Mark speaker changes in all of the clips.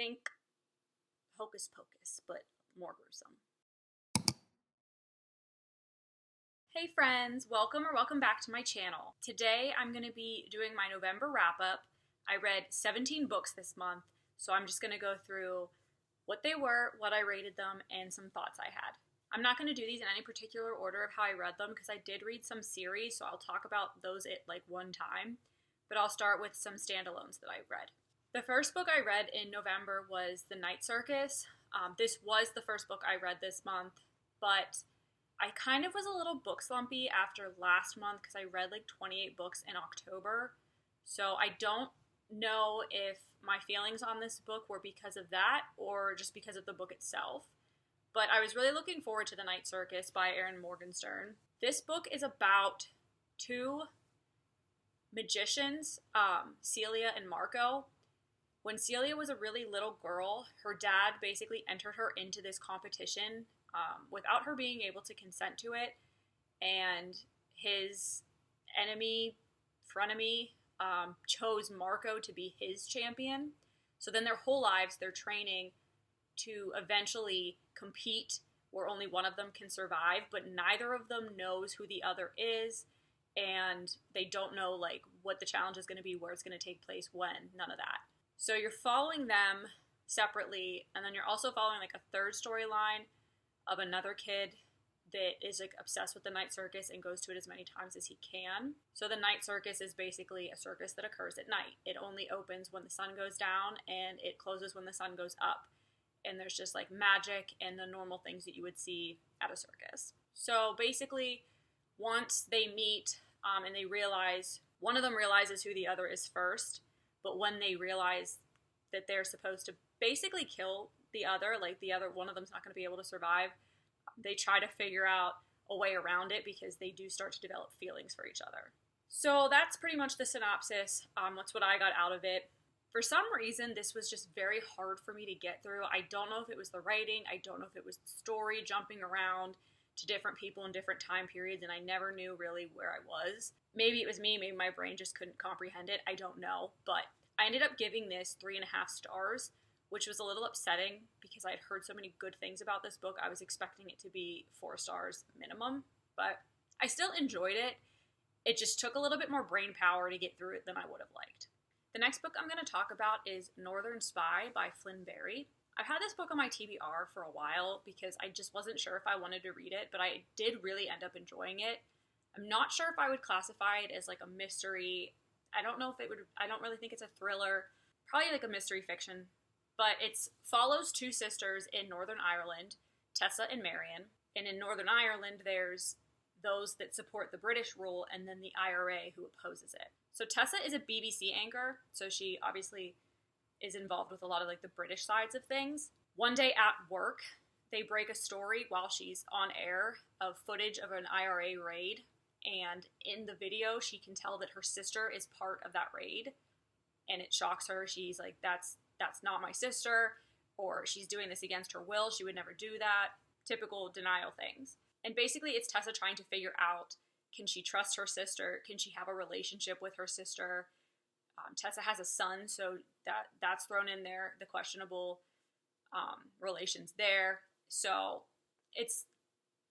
Speaker 1: Think Hocus Pocus, but more gruesome. Hey friends, welcome back to my channel. Today I'm going to be doing my November wrap-up. I read 17 books this month, so I'm just going to go through what they were, what I rated them, and some thoughts I had. I'm not going to do these in any particular order of how I read them because I did read some series, so I'll talk about those at like one time, but I'll start with some standalones that I read. The first book I read in November was The Night Circus. This was the first book I read this month, but I kind of was a little book slumpy after last month because I read like 28 books in October. So I don't know if my feelings on this book were because of that or just because of the book itself. But I was really looking forward to The Night Circus by Erin Morgenstern. This book is about two magicians, Celia and Marco. When Celia was a really little girl, her dad basically entered her into this competition without her being able to consent to it, and his frenemy, chose Marco to be his champion. So then their whole lives, they're training to eventually compete where only one of them can survive, but neither of them knows who the other is, and they don't know like what the challenge is going to be, where it's going to take place, when, none of that. So you're following them separately, and then you're also following like a third storyline of another kid that is like obsessed with the night circus and goes to it as many times as he can. So the night circus is basically a circus that occurs at night. It only opens when the sun goes down and it closes when the sun goes up. And there's just like magic and the normal things that you would see at a circus. So basically, once they meet and they realize, one of them realizes who the other is first, but when they realize that they're supposed to basically kill the other, like the other, one of them's not going to be able to survive, they try to figure out a way around it because they do start to develop feelings for each other. So that's pretty much the synopsis. That's what I got out of it. For some reason, this was just very hard for me to get through. I don't know if it was the writing. I don't know if it was the story jumping around to different people in different time periods, and I never knew really where I was. Maybe it was me. Maybe my brain just couldn't comprehend it. I don't know. But I ended up giving this 3.5 stars, which was a little upsetting because I had heard so many good things about this book. I was expecting it to be 4 stars minimum, but I still enjoyed it. It just took a little bit more brain power to get through it than I would have liked. The next book I'm going to talk about is Northern Spy by Flynn Berry. I've had this book on my TBR for a while because I just wasn't sure if I wanted to read it, but I did really end up enjoying it. I'm not sure if I would classify it as like a mystery. I don't know if it would, I don't really think it's a thriller, probably like a mystery fiction, but it follows 2 sisters in Northern Ireland, Tessa and Marion. And in Northern Ireland, there's those that support the British rule and then the IRA who opposes it. So Tessa is a BBC anchor, so she obviously is involved with a lot of like the British sides of things. One day at work, they break a story while she's on air of footage of an IRA raid, and in the video she can tell that her sister is part of that raid, and it shocks her. She's like, that's not my sister, or she's doing this against her will, she would never do that. Typical denial things. And basically it's Tessa trying to figure out, can she trust her sister? Can she have a relationship with her sister? Tessa has a son, so that's thrown in there, the questionable relations there. So it's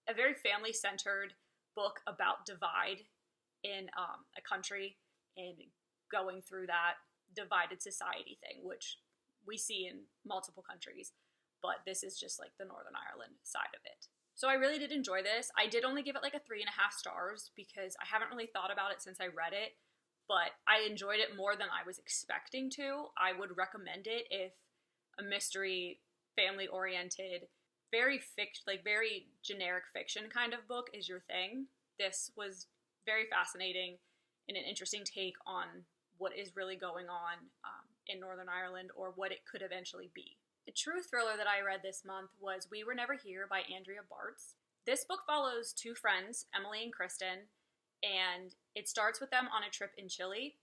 Speaker 1: a very family-centered book about divide in a country and going through that divided society thing, which we see in multiple countries, but this is just like the Northern Ireland side of it. So I really did enjoy this. I did only give it like a 3.5 stars because I haven't really thought about it since I read it, but I enjoyed it more than I was expecting to. I would recommend it if a mystery, family-oriented, very generic fiction kind of book is your thing. This was very fascinating and an interesting take on what is really going on in Northern Ireland, or what it could eventually be. The true thriller that I read this month was We Were Never Here by Andrea Bartz. This book follows 2 friends, Emily and Kristen, and it starts with them on a trip in Chile.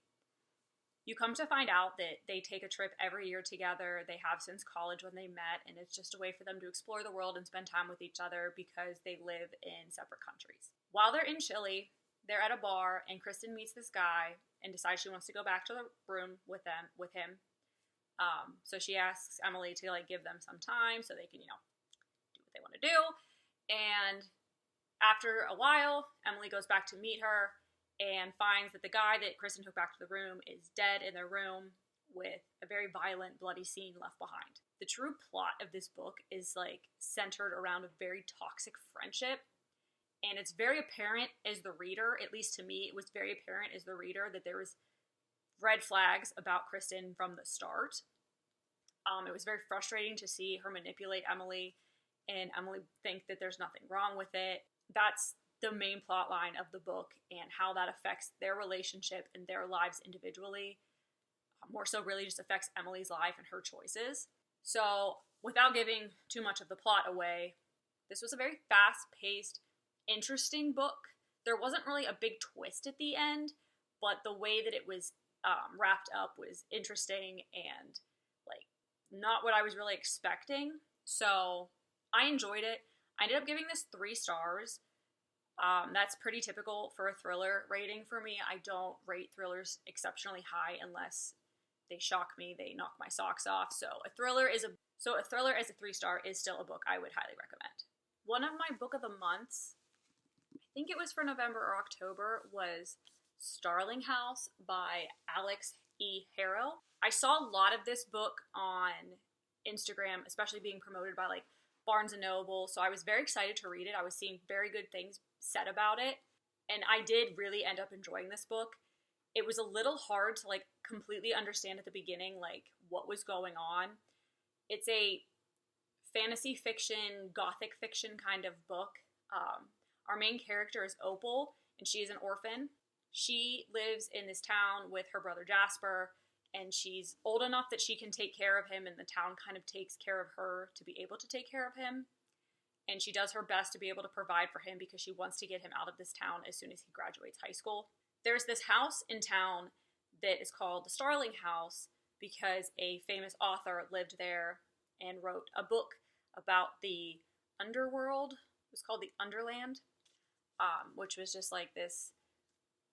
Speaker 1: You come to find out that they take a trip every year together. They have since college when they met, and it's just a way for them to explore the world and spend time with each other because they live in separate countries. While they're in Chile, they're at a bar, and Kristen meets this guy and decides she wants to go back to the room with him. So she asks Emily to like give them some time so they can, do what they want to do. And after a while, Emily goes back to meet her and finds that the guy that Kristen took back to the room is dead in their room with a very violent, bloody scene left behind. The true plot of this book is like centered around a very toxic friendship. And it's very apparent as the reader, at least to me, it was very apparent as the reader that there was red flags about Kristen from the start. It was very frustrating to see her manipulate Emily and Emily think that there's nothing wrong with it. That's the main plot line of the book and how that affects their relationship and their lives individually. More so really just affects Emily's life and her choices. So without giving too much of the plot away, this was a very fast-paced, interesting book. There wasn't really a big twist at the end, but the way that it was wrapped up was interesting and like not what I was really expecting. So I enjoyed it. I ended up giving this 3 stars. That's pretty typical for a thriller rating for me. I don't rate thrillers exceptionally high unless they shock me, they knock my socks off. So a thriller as a 3-star is still a book I would highly recommend. One of my book of the months, I think it was for November or October, was Starling House by Alex E. Harrow. I saw a lot of this book on Instagram, especially being promoted by like Barnes & Noble, so I was very excited to read it. I was seeing very good things said about it, and I did really end up enjoying this book. It was a little hard to like completely understand at the beginning like what was going on. It's a fantasy fiction, gothic fiction kind of book. Our main character is Opal, and she is an orphan. She lives in this town with her brother Jasper, and she's old enough that she can take care of him, and the town kind of takes care of her to be able to take care of him. And she does her best to be able to provide for him because she wants to get him out of this town as soon as he graduates high school. There's this house in town that is called the Starling House because a famous author lived there and wrote a book about the underworld. It was called the Underland, which was just like this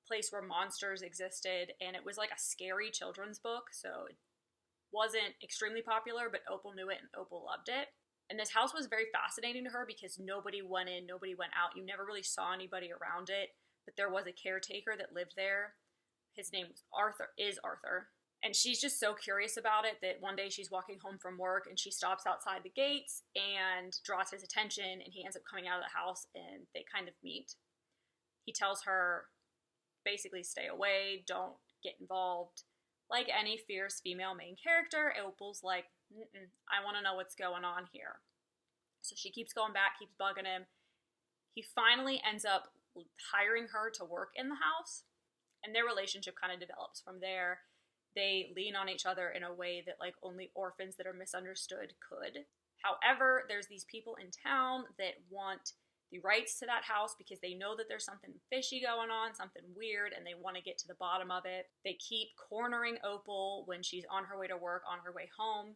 Speaker 1: place where monsters existed, and it was like a scary children's book, so it wasn't extremely popular, but Opal knew it and Opal loved it. And this house was very fascinating to her because nobody went in, nobody went out. You never really saw anybody around it, but there was a caretaker that lived there. His name was Arthur. And she's just so curious about it that one day she's walking home from work and she stops outside the gates and draws his attention, and he ends up coming out of the house and they kind of meet. He tells her, basically, stay away, don't get involved. Like any fierce female main character, Opal's like, I want to know what's going on here. So she keeps going back, keeps bugging him. He finally ends up hiring her to work in the house, and their relationship kind of develops from there. They lean on each other in a way that like only orphans that are misunderstood could. However, there's these people in town that want the rights to that house because they know that there's something fishy going on, something weird, and they want to get to the bottom of it. They keep cornering Opal when she's on her way to work, on her way home,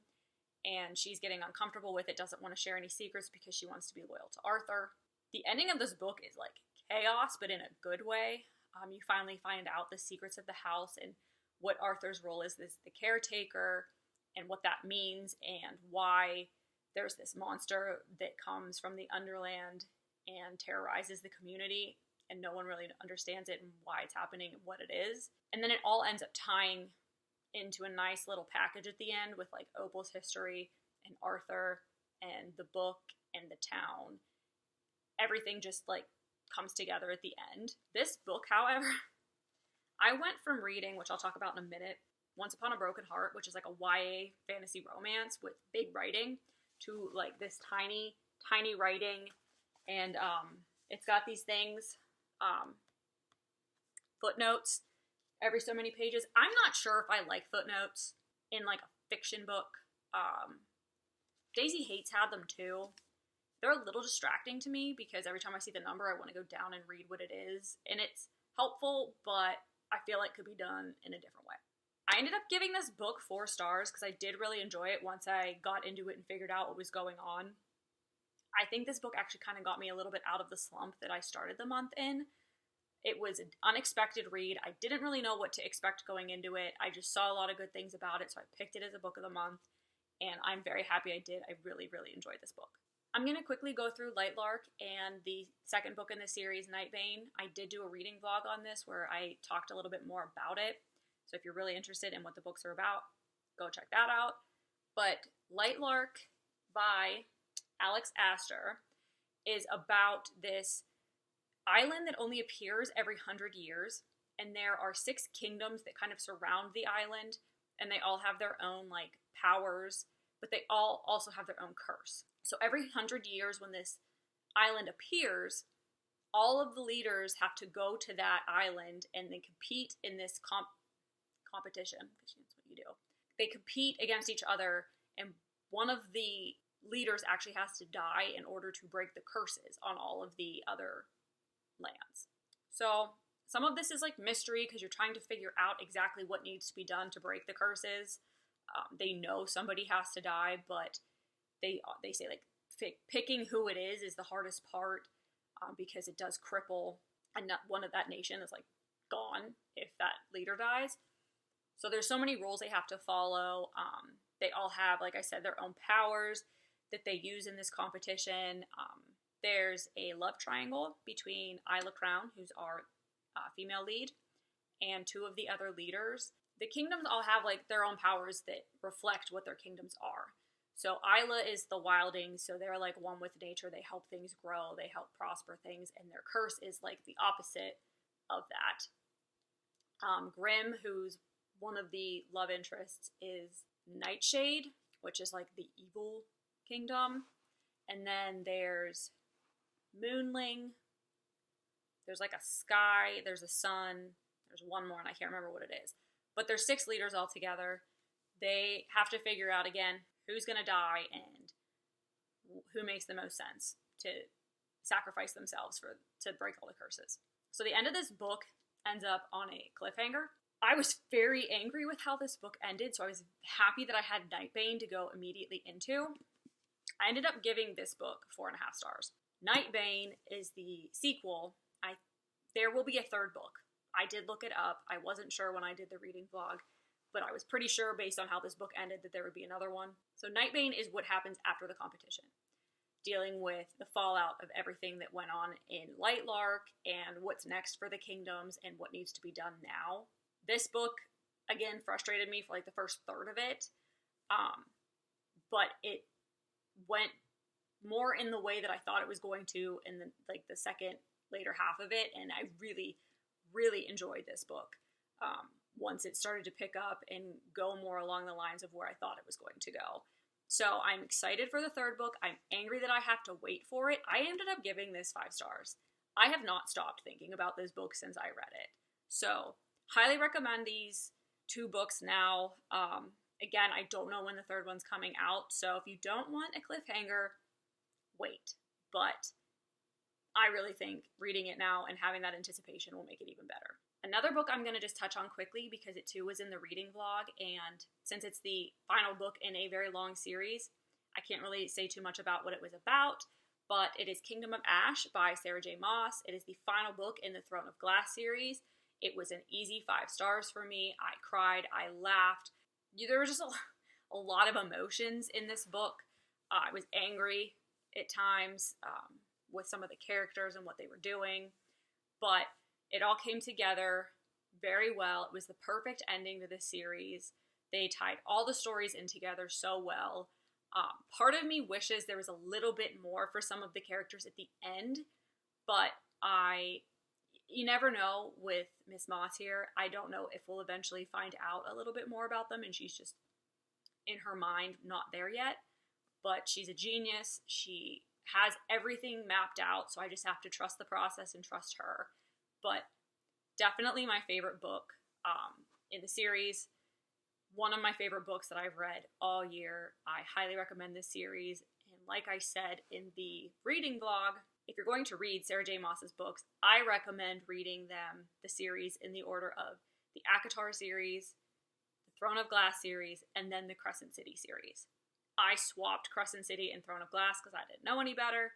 Speaker 1: and she's getting uncomfortable with it, doesn't want to share any secrets because she wants to be loyal to Arthur. The ending of this book is like chaos, but in a good way. You finally find out the secrets of the house and what Arthur's role is as the caretaker and what that means and why there's this monster that comes from the Underland and terrorizes the community, and no one really understands it and why it's happening and what it is. And then it all ends up tying into a nice little package at the end with like Opal's history and Arthur and the book and the town. Everything just like comes together at the end. This book, however, I went from reading, which I'll talk about in a minute, Once Upon a Broken Heart, which is like a YA fantasy romance with big writing, to like this tiny writing. And it's got these things, footnotes, every so many pages. I'm not sure if I like footnotes in like a fiction book. Daisy Hates had them too. They're a little distracting to me because every time I see the number, I want to go down and read what it is. And it's helpful, but I feel like it could be done in a different way. I ended up giving this book 4 stars because I did really enjoy it once I got into it and figured out what was going on. I think this book actually kind of got me a little bit out of the slump that I started the month in. It was an unexpected read. I didn't really know what to expect going into it. I just saw a lot of good things about it, so I picked it as a book of the month, and I'm very happy I did. I really, really enjoyed this book. I'm going to quickly go through Lightlark and the second book in the series, Nightbane. I did do a reading vlog on this where I talked a little bit more about it, so if you're really interested in what the books are about, go check that out. But Lightlark by Alex Astor is about this island that only appears every 100 years, and there are 6 kingdoms that kind of surround the island, and they all have their own like powers, but they all also have their own curse. So every 100 years when this island appears, all of the leaders have to go to that island and they compete in this competition, because that's what you do. They compete against each other, and one of the leaders actually has to die in order to break the curses on all of the other lands. So some of this is like mystery because you're trying to figure out exactly what needs to be done to break the curses. They know somebody has to die, but they say like picking who it is the hardest part because it does cripple one of that nation is like gone if that leader dies. So there's so many rules they have to follow. They all have, like I said, their own powers that they use in this competition. There's a love triangle between Isla Crown, who's our female lead, and 2 of the other leaders. The kingdoms all have like their own powers that reflect what their kingdoms are. So Isla is the wilding, so they're like one with nature. They help things grow, they help prosper things, and their curse is like the opposite of that. Grimm, who's one of the love interests, is Nightshade, which is like the evil kingdom. And then there's Moonling. There's like a sky, there's a sun, there's one more, and I can't remember what it is. But there's 6 leaders altogether. They have to figure out, again, who's going to die and who makes the most sense to sacrifice themselves to break all the curses. So the end of this book ends up on a cliffhanger. I was very angry with how this book ended, so I was happy that I had Nightbane to go immediately into. I ended up giving this book 4.5 stars. Nightbane is the sequel. There will be a 3rd book. I did look it up. I wasn't sure when I did the reading vlog, but I was pretty sure based on how this book ended that there would be another one. So Nightbane is what happens after the competition, dealing with the fallout of everything that went on in Lightlark and what's next for the kingdoms and what needs to be done now. This book, again, frustrated me for like the first third of it, but it went more in the way that I thought it was going to in the second later half of it, and I really, really enjoyed this book once it started to pick up and go more along the lines of where I thought it was going to go. So I'm excited for the 3rd book. I'm angry that I have to wait for it. I ended up giving this 5 stars. I have not stopped thinking about this book since I read it. So highly recommend these 2 books now. Again, I don't know when the 3rd one's coming out, so if you don't want a cliffhanger, wait. But I really think reading it now and having that anticipation will make it even better. Another book I'm going to just touch on quickly because it too was in the reading vlog, and since it's the final book in a very long series, I can't really say too much about what it was about, but it is Kingdom of Ash by Sarah J. Maas. It is the final book in the Throne of Glass series. It was an easy 5 stars for me. I cried, I laughed. There was just a lot of emotions in this book. I was angry at times with some of the characters and what they were doing, but it all came together very well. It was the perfect ending to this series. They tied all the stories in together so well. Part of me wishes there was a little bit more for some of the characters at the end, but you never know with Miss Moss here. I don't know if we'll eventually find out a little bit more about them, and she's just, in her mind, not there yet. But she's a genius. She has everything mapped out, so I just have to trust the process and trust her. But definitely my favorite book in the series. One of my favorite books that I've read all year. I highly recommend this series. And like I said in the reading vlog, if you're going to read Sarah J. Maas's books, I recommend reading the series in the order of the ACOTAR series, the Throne of Glass series, and then the Crescent City series. I swapped Crescent City and Throne of Glass because I didn't know any better,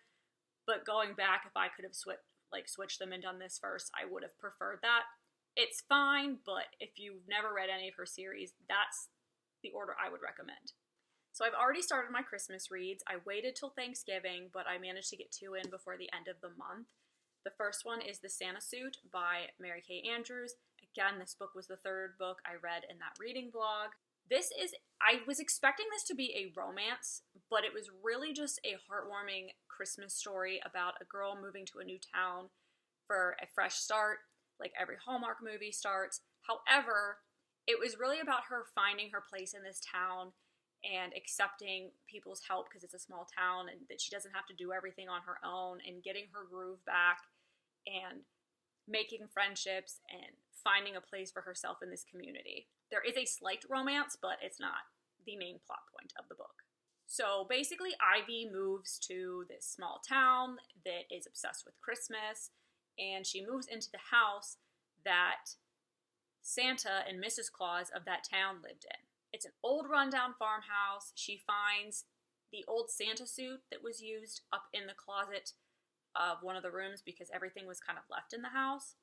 Speaker 1: but going back, if I could have like switched them and done this first, I would have preferred that. It's fine, but if you've never read any of her series, that's the order I would recommend. So I've already started my Christmas reads. I waited till Thanksgiving, but I managed to get 2 in before the end of the month. The first one is The Santa Suit by Mary Kay Andrews. Again, this book was the 3rd book I read in that reading blog. I was expecting this to be a romance, but it was really just a heartwarming Christmas story about a girl moving to a new town for a fresh start, like every Hallmark movie starts. However, it was really about her finding her place in this town and accepting people's help because it's a small town and that she doesn't have to do everything on her own, and getting her groove back and making friendships and finding a place for herself in this community. There is a slight romance, but it's not the main plot point of the book. So basically, Ivy moves to this small town that is obsessed with Christmas, and she moves into the house that Santa and Mrs. Claus of that town lived in. It's an old rundown farmhouse. She finds the old Santa suit that was used up in the closet of one of the rooms because everything was kind of left in the house.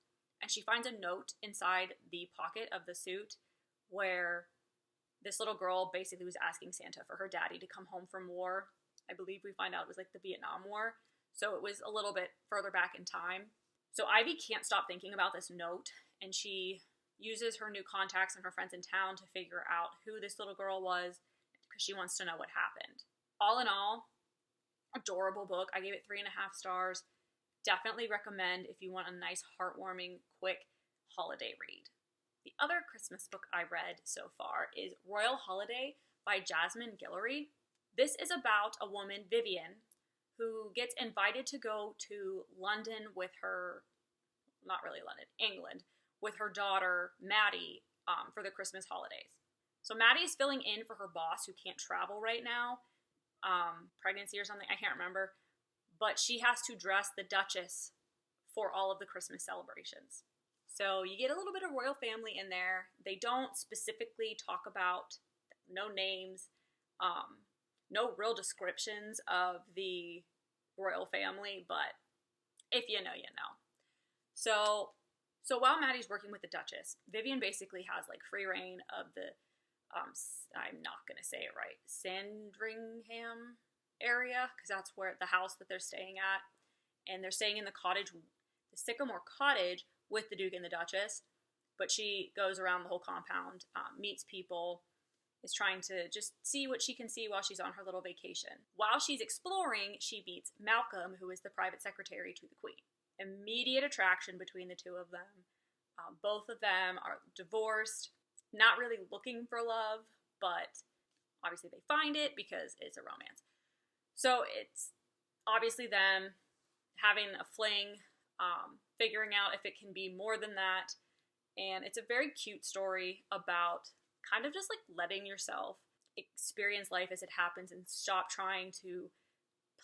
Speaker 1: And she finds a note inside the pocket of the suit where this little girl basically was asking Santa for her daddy to come home from war. I believe we find out it was like the Vietnam War. So it was a little bit further back in time. So Ivy can't stop thinking about this note, and she uses her new contacts and her friends in town to figure out who this little girl was because she wants to know what happened. All in all, adorable book. I gave it 3.5 stars. Definitely recommend if you want a nice, heartwarming, quick holiday read. The other Christmas book I read so far is Royal Holiday by Jasmine Guillory. This is about a woman, Vivian, who gets invited to go to London with her, not really London, England, with her daughter, Maddie, for the Christmas holidays. So Maddie is filling in for her boss who can't travel right now, pregnancy or something, I can't remember, but she has to dress the Duchess for all of the Christmas celebrations. So you get a little bit of royal family in there. They don't specifically talk about, no names, no real descriptions of the royal family, but if you know, you know. So while Maddie's working with the Duchess, Vivian basically has like free reign of the, I'm not going to say it right, Sandringham area, because that's where the house that they're staying at. And they're staying in the cottage, the Sycamore Cottage, with the Duke and the Duchess. But she goes around the whole compound, meets people, is trying to just see what she can see while she's on her little vacation. While she's exploring, she meets Malcolm, who is the private secretary to the Queen. Immediate attraction between the two of them. Both of them are divorced, not really looking for love, but obviously they find it because it's a romance. So it's obviously them having a fling, figuring out if it can be more than that. And it's a very cute story about kind of just like letting yourself experience life as it happens and stop trying to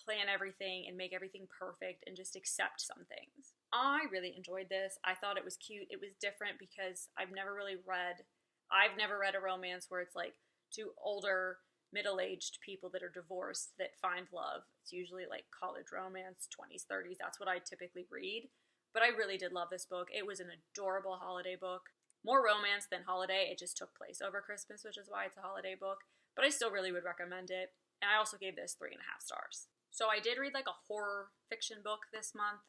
Speaker 1: plan everything and make everything perfect and just accept some things. I really enjoyed this. I thought it was cute. It was different because I've never read a romance where it's like two older, middle-aged people that are divorced that find love. It's usually like college romance, 20s, 30s. That's what I typically read. But I really did love this book. It was an adorable holiday book. More romance than holiday. It just took place over Christmas, which is why it's a holiday book. But I still really would recommend it. And I also gave this 3.5 stars. So I did read like a horror fiction book this month.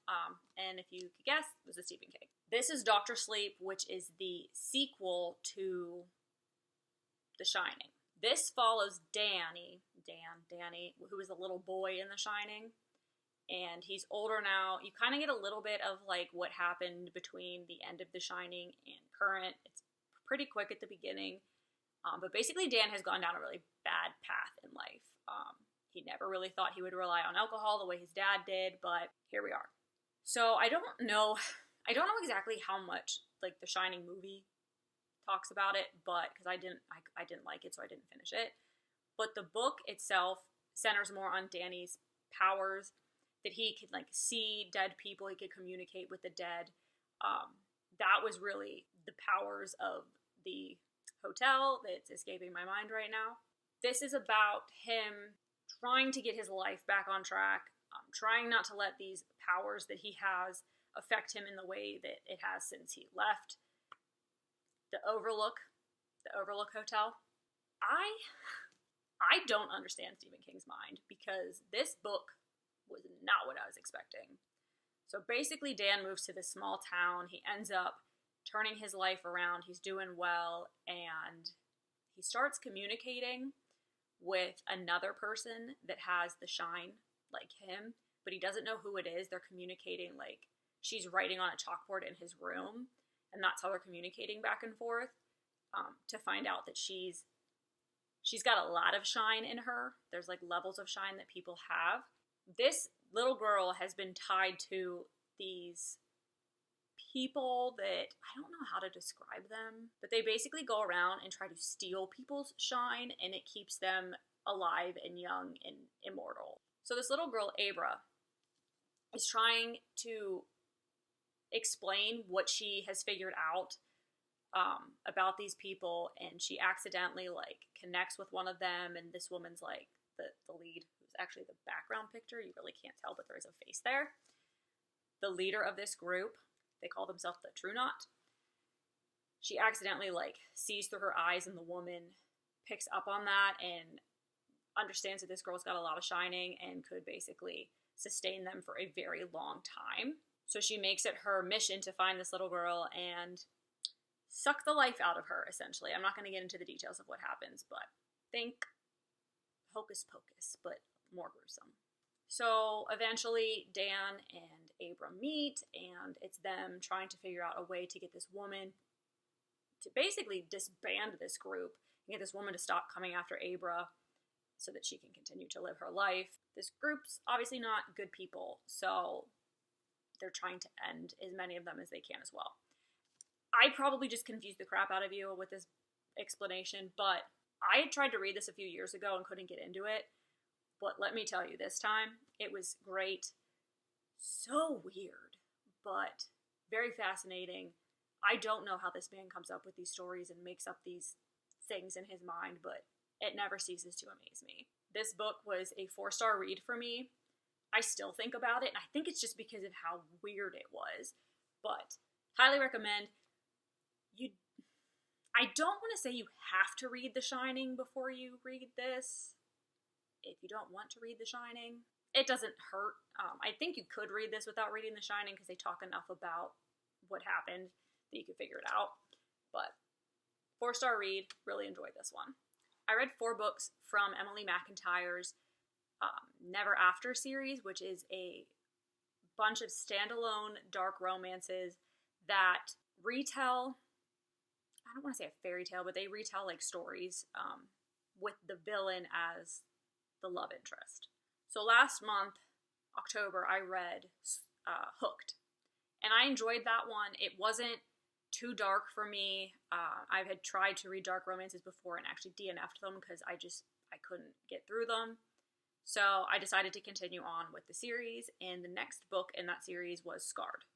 Speaker 1: And if you could guess, it was a Stephen King. This is Dr. Sleep, which is the sequel to The Shining. This follows Danny, who is a little boy in The Shining. And he's older now. You kind of get a little bit of like what happened between the end of The Shining and current. It's pretty quick at the beginning. But basically Dan has gone down a really bad path in life. He never really thought he would rely on alcohol the way his dad did, but here we are. So I don't know exactly how much like The Shining movie talks about it, but because I didn't like it, so I didn't finish it. But the book itself centers more on Danny's powers, that he could like see dead people, he could communicate with the dead. That was really the powers of the hotel that's escaping my mind right now. This is about him trying to get his life back on track, trying not to let these powers that he has affect him in the way that it has since he left. The Overlook Hotel. I don't understand Stephen King's mind, because this book was not what I was expecting. So basically, Dan moves to this small town. He ends up turning his life around. He's doing well, and he starts communicating with another person that has the shine like him, but he doesn't know who it is. They're communicating like she's writing on a chalkboard in his room, and that's how they're communicating back and forth, to find out that she's got a lot of shine in her. There's like levels of shine that people have. This little girl has been tied to these people that I don't know how to describe them, but they basically go around and try to steal people's shine, and it keeps them alive and young and immortal. So this little girl, Abra, is trying to explain what she has figured out about these people, and she accidentally like connects with one of them, and this woman's like the lead, who's actually the background picture. You really can't tell, but there is a face there. The leader of this group, they call themselves the True Knot. She accidentally like sees through her eyes, and the woman picks up on that and understands that this girl's got a lot of shining and could basically sustain them for a very long time. So she makes it her mission to find this little girl and suck the life out of her, essentially. I'm not going to get into the details of what happens, but think hocus pocus, but more gruesome. So eventually Dan and Abra meet, and it's them trying to figure out a way to get this woman to basically disband this group and get this woman to stop coming after Abra so that she can continue to live her life. This group's obviously not good people, so they're trying to end as many of them as they can as well. I probably just confused the crap out of you with this explanation, but I had tried to read this a few years ago and couldn't get into it. But let me tell you, this time, it was great. So weird, but very fascinating. I don't know how this man comes up with these stories and makes up these things in his mind, but it never ceases to amaze me. This book was a 4-star read for me. I still think about it, and I think it's just because of how weird it was. But highly recommend. I don't want to say you have to read The Shining before you read this. If you don't want to read The Shining, it doesn't hurt. I think you could read this without reading The Shining because they talk enough about what happened that you could figure it out. But 4-star read, really enjoyed this one. I read 4 books from Emily McIntyre's Never After series, which is a bunch of standalone dark romances that retell, I don't want to say a fairy tale, but they retell like stories with the villain as the love interest. So last month, October, I read Hooked, and I enjoyed that one. It wasn't too dark for me. I had tried to read dark romances before and actually DNF'd them because I couldn't get through them. So I decided to continue on with the series, and the next book in that series was Scarred.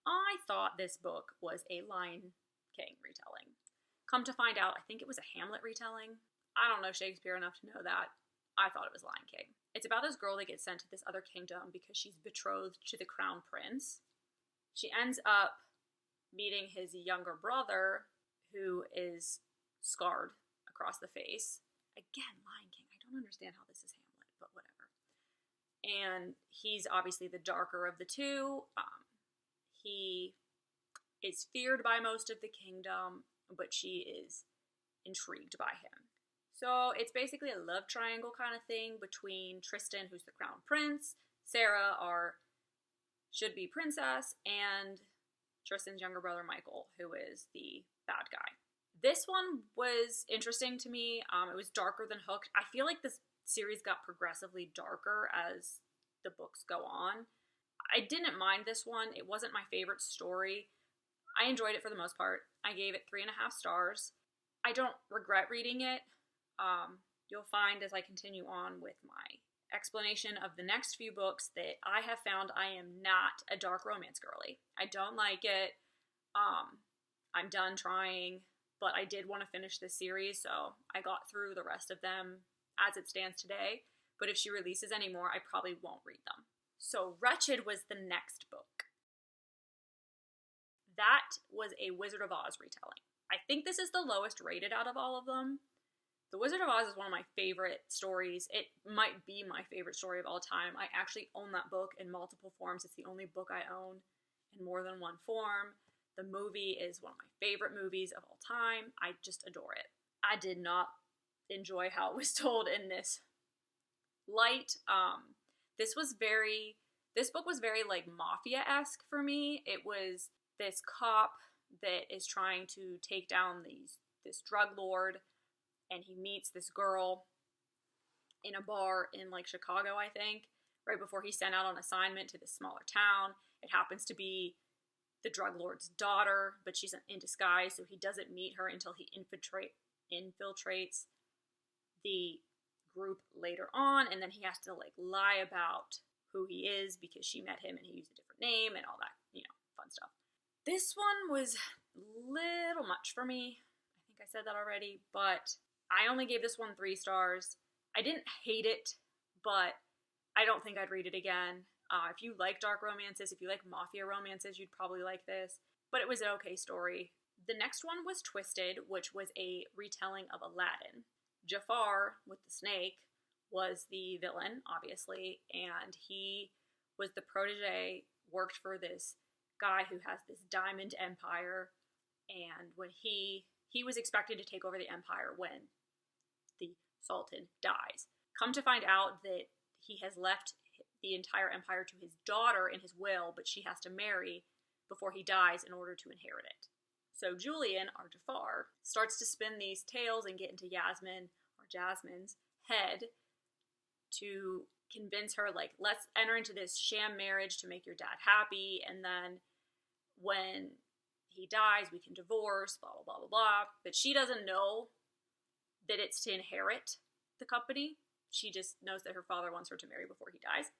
Speaker 1: I thought this book was a Lion King retelling. Come to find out, I think it was a Hamlet retelling. I don't know Shakespeare enough to know that. I thought it was Lion King. It's about this girl that gets sent to this other kingdom because she's betrothed to the crown prince. She ends up meeting his younger brother, who is scarred across the face. Again, Lion King. I don't understand how this is Hamlet, but whatever. And he's obviously the darker of the two. He is feared by most of the kingdom, but she is intrigued by him. So it's basically a love triangle kind of thing between Tristan, who's the crown prince, Sarah, our should-be princess, and Tristan's younger brother, Michael, who is the bad guy. This one was interesting to me. It was darker than Hooked. I feel like this series got progressively darker as the books go on. I didn't mind this one. It wasn't my favorite story. I enjoyed it for the most part. I gave it 3.5 stars. I don't regret reading it. You'll find as I continue on with my explanation of the next few books that I have found I am not a dark romance girly. I don't like it. I'm done trying, but I did want to finish this series, so I got through the rest of them as it stands today. But if she releases any more, I probably won't read them. So Wretched was the next book. that was a Wizard of Oz retelling. I think this is the lowest rated out of all of them. The Wizard of Oz is one of my favorite stories. It might be my favorite story of all time. I actually own that book in multiple forms. It's the only book I own in more than one form. The movie is one of my favorite movies of all time. I just adore it. I did not enjoy how it was told in this light. This book was very like mafia-esque for me. It was this cop that is trying to take down this drug lord, and he meets this girl in a bar in like Chicago, I think, right before he's sent out on assignment to this smaller town. It happens to be the drug lord's daughter, but she's in disguise, so he doesn't meet her until he infiltrates the group later on, and then he has to like lie about who he is because she met him and he used a different name and all that, fun stuff. This one was a little much for me. I think I said that already, but I only gave this one 3 stars. I didn't hate it, but I don't think I'd read it again. If you like dark romances, if you like mafia romances, you'd probably like this. But it was an okay story. The next one was Twisted, which was a retelling of Aladdin. Jafar, with the snake, was the villain, obviously, and he was the protege, worked for this guy who has this diamond empire, and when he was expected to take over the empire when the Sultan dies. Come to find out that he has left the entire empire to his daughter in his will, but she has to marry before he dies in order to inherit it. So Julian, or Jafar, starts to spin these tales and get into Jasmine's head to convince her, like, let's enter into this sham marriage to make your dad happy, and then when he dies, we can divorce, blah, blah, blah, blah, blah. But she doesn't know that it's to inherit the company. She just knows that her father wants her to marry before he dies.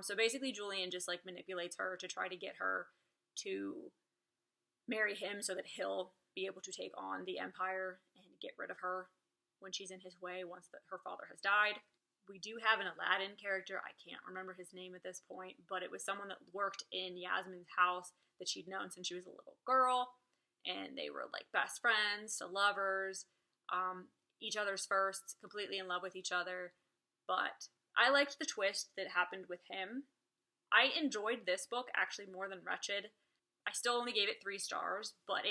Speaker 1: So basically Julian just like manipulates her to try to get her to marry him so that he'll be able to take on the empire and get rid of her when she's in his way once her father has died. We do have an Aladdin character. I can't remember his name at this point, but it was someone that worked in Yasmin's house that she'd known since she was a little girl, and they were like best friends to lovers, each other's firsts, completely in love with each other. But I liked the twist that happened with him. I enjoyed this book actually more than Wretched. I still only gave it 3 stars, but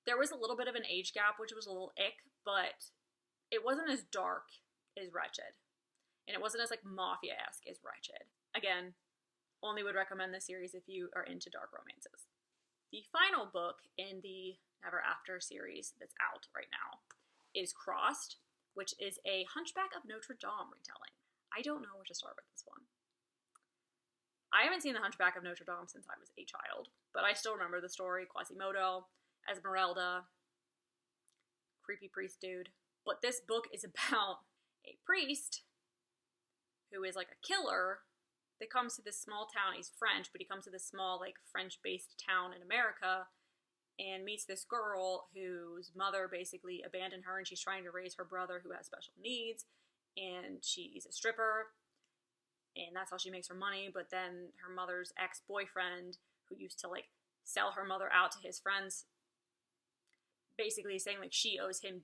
Speaker 1: there was a little bit of an age gap, which was a little ick, but it wasn't as dark as Wretched. And it wasn't as like mafia-esque as Wretched. Again, only would recommend this series if you are into dark romances. The final book in the Never After series that's out right now is Crossed, which is a Hunchback of Notre Dame retelling. I don't know where to start with this one. I haven't seen the Hunchback of Notre Dame since I was a child, but I still remember the story. Quasimodo, Esmeralda, creepy priest dude. But this book is about a priest who is like a killer that comes to this small town. He's French, but he comes to this small, like, French-based town in America and meets this girl whose mother basically abandoned her, and she's trying to raise her brother who has special needs, and she's a stripper, and that's how she makes her money. But then her mother's ex-boyfriend, who used to, like, sell her mother out to his friends, basically saying, like, she owes him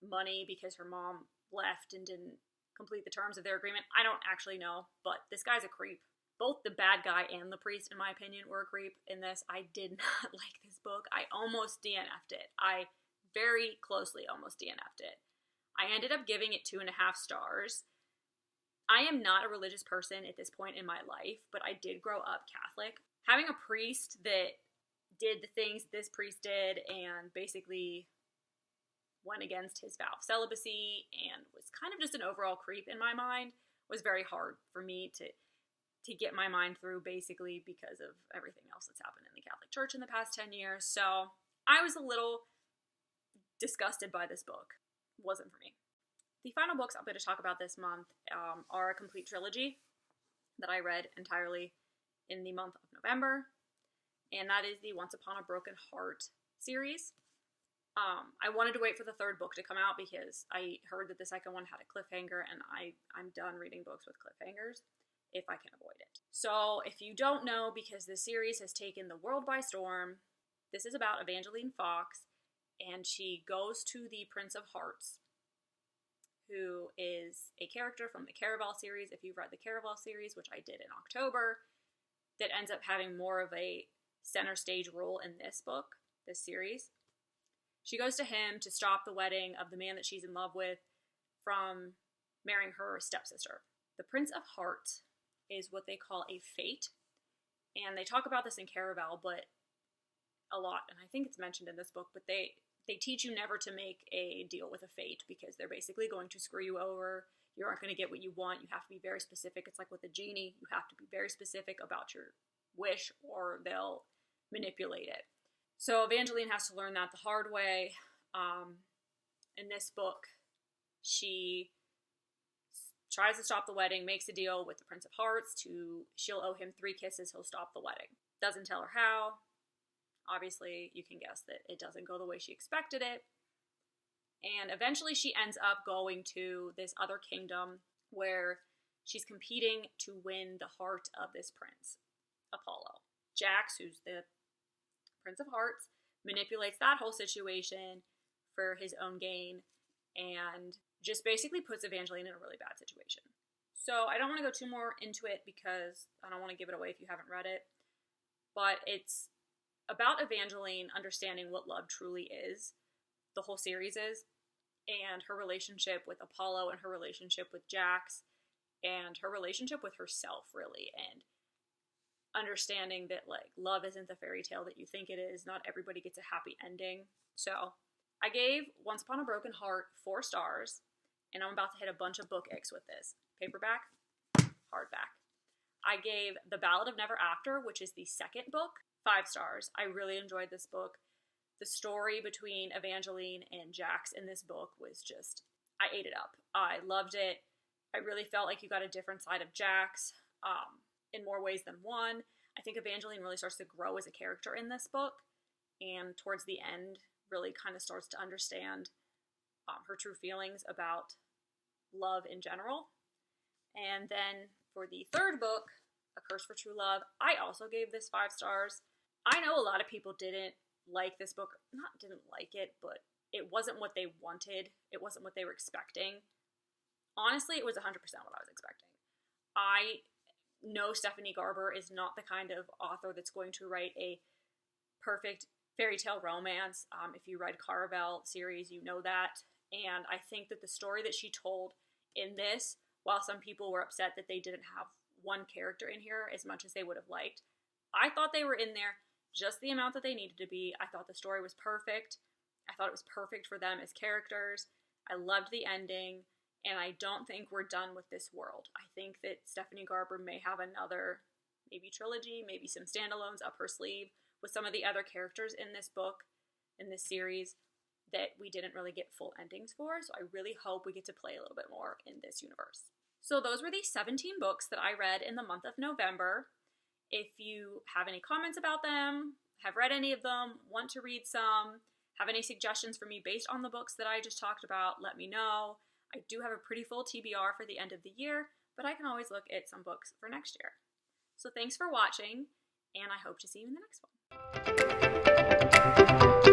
Speaker 1: money because her mom left and didn't complete the terms of their agreement. I don't actually know, but this guy's a creep. Both the bad guy and the priest, in my opinion, were a creep in this. I did not like this book. I almost DNF'd it. I very closely almost DNF'd it. I ended up giving it 2.5 stars. I am not a religious person at this point in my life, but I did grow up Catholic. Having a priest that did the things this priest did and basically went against his vow of celibacy and was kind of just an overall creep in my mind was very hard for me to get my mind through, basically because of everything else that's happened in the Catholic Church in the past 10 years. So I was a little disgusted by this book. It wasn't for me. The final books I'm going to talk about this month are a complete trilogy that I read entirely in the month of November, and that is the Once Upon a Broken Heart series. I wanted to wait for the 3rd book to come out because I heard that the 2nd one had a cliffhanger, and I'm done reading books with cliffhangers. if I can avoid it. So if you don't know, because this series has taken the world by storm, this is about Evangeline Fox, and she goes to the Prince of Hearts, who is a character from the Caraval series. If you've read the Caraval series, which I did in October, that ends up having more of a center stage role in this book, this series. She goes to him to stop the wedding of the man that she's in love with from marrying her stepsister. The Prince of Hearts is what they call a fate, and they talk about this in Caraval, but a lot, and I think it's mentioned in this book, but they teach you never to make a deal with a fate, because they're basically going to screw you over. You aren't going to get what you want. You have to be very specific. It's like with a genie. You have to be very specific about your wish, or they'll manipulate it. So Evangeline has to learn that the hard way. In this book, she tries to stop the wedding, makes a deal with the Prince of Hearts she'll owe him 3 kisses, he'll stop the wedding. Doesn't tell her how. Obviously, you can guess that it doesn't go the way she expected it. And eventually she ends up going to this other kingdom where she's competing to win the heart of this prince, Apollo. Jax, who's the Prince of Hearts, manipulates that whole situation for his own gain and just basically puts Evangeline in a really bad situation. So I don't want to go too more into it because I don't want to give it away if you haven't read it. But it's about Evangeline understanding what love truly is, the whole series is, and her relationship with Apollo and her relationship with Jax and her relationship with herself, really, and understanding that, like, love isn't the fairy tale that you think it is. Not everybody gets a happy ending. So I gave Once Upon a Broken Heart 4 stars, and I'm about to hit a bunch of book icks with this. Paperback, hardback. I gave The Ballad of Never After, which is the second book, 5 stars. I really enjoyed this book. The story between Evangeline and Jax in this book was just, I ate it up. I loved it. I really felt like you got a different side of Jax in more ways than one. I think Evangeline really starts to grow as a character in this book, and towards the end really kind of starts to understand her true feelings about love in general. And then for the third book, A Curse for True Love, I also gave this 5 stars. I know a lot of people didn't like this book. Not didn't like it, but it wasn't what they wanted. It wasn't what they were expecting. Honestly, it was 100% what I was expecting. I know Stephanie Garber is not the kind of author that's going to write a perfect fairy tale romance. If you read Caraval series, you know that. And I think that the story that she told in this, while some people were upset that they didn't have one character in here as much as they would have liked, I thought they were in there just the amount that they needed to be. I thought the story was perfect. I thought it was perfect for them as characters. I loved the ending, and I don't think we're done with this world. I think that Stephanie Garber may have another, maybe trilogy, maybe some standalones up her sleeve with some of the other characters in this book, in this series, that we didn't really get full endings for. So I really hope we get to play a little bit more in this universe. So those were the 17 books that I read in the month of November. If you have any comments about them, have read any of them, want to read some, have any suggestions for me based on the books that I just talked about, let me know. I do have a pretty full TBR for the end of the year, but I can always look at some books for next year. So thanks for watching, and I hope to see you in the next one.